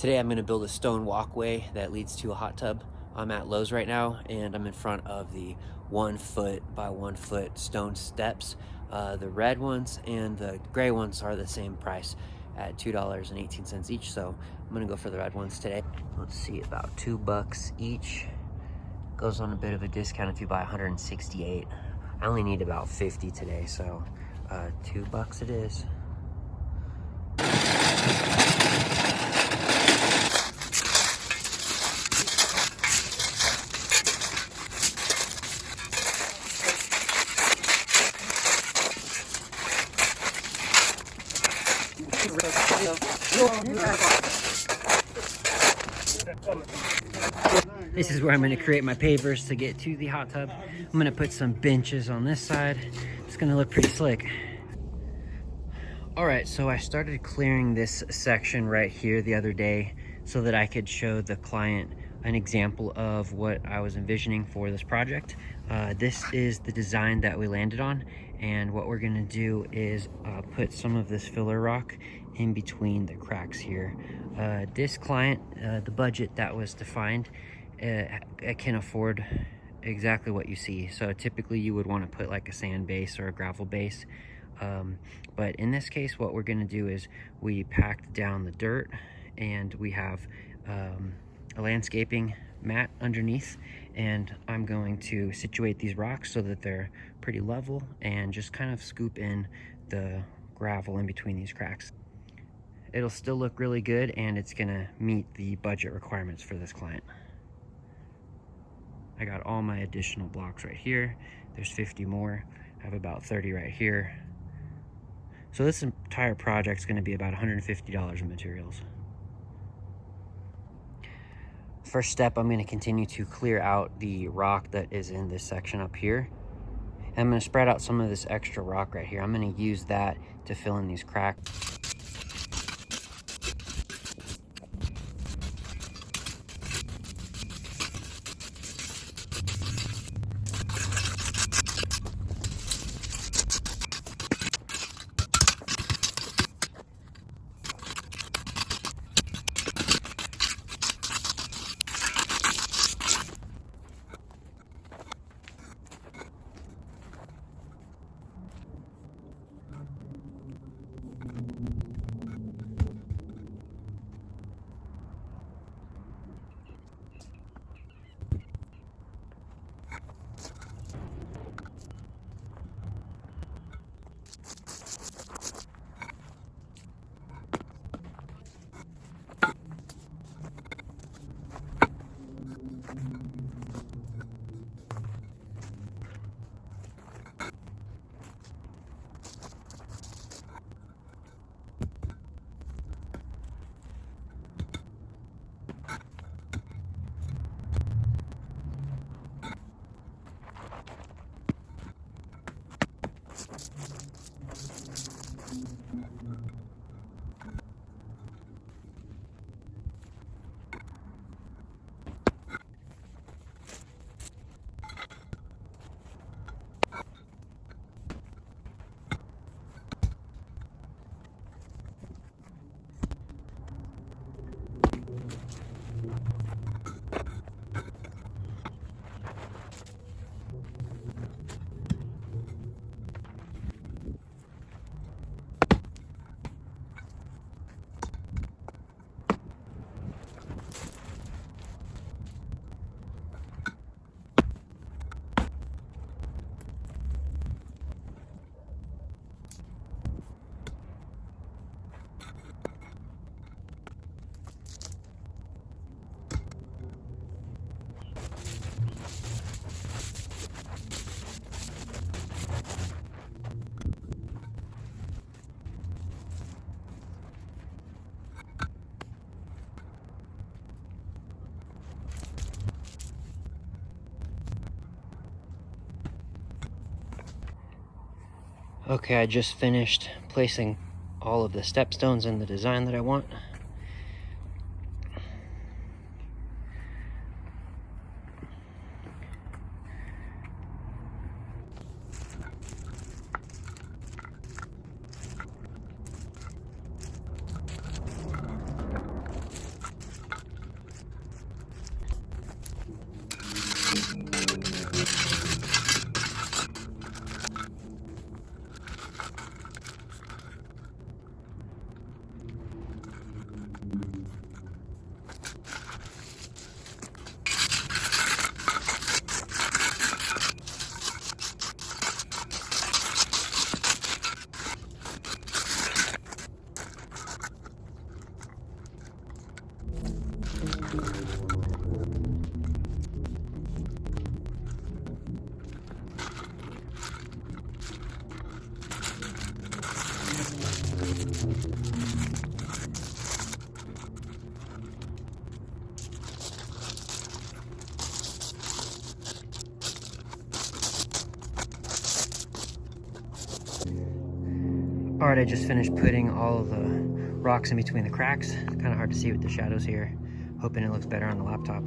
Today I'm going to build a stone walkway that leads to a hot tub. I'm at Lowe's right now and I'm in front of the 1 foot by 1 foot stone steps. The red ones and the gray ones are the same price at $2.18 each, so I'm gonna go for the red ones today. Let's see, about $2 each. Goes on a bit of a discount if you buy 168. I only need about 50 today, so $2 it is. This is where I'm going to create my pavers to get to the hot tub. I'm going to put some benches on this side. It's going to look pretty slick. All right, so I started clearing this section right here the other day so that I could show the client an example of what I was envisioning for this project. This is the design that we landed on, and what we're going to do is put some of this filler rock in between the cracks here. This client, the budget that was defined, can afford exactly what you see. So typically you would want to put like a sand base or a gravel base, but in this case what we're going to do is we packed down the dirt, and we have a landscaping mat underneath, and I'm going to situate these rocks so that they're pretty level and just kind of scoop in the gravel in between these cracks. It'll still look really good, and it's gonna meet the budget requirements for this client. I got all my additional blocks right here. There's 50 more. I have about 30 right here. So this entire project is gonna be about $150 in materials. First step, I'm gonna continue to clear out the rock that is in this section up here. And I'm gonna spread out some of this extra rock right here. I'm gonna use that to fill in these cracks. Okay, I just finished placing all of the stepstones in the design that I want. All right, I just finished putting all of the rocks in between the cracks. It's kind of hard to see with the shadows here. Hoping it looks better on the laptop.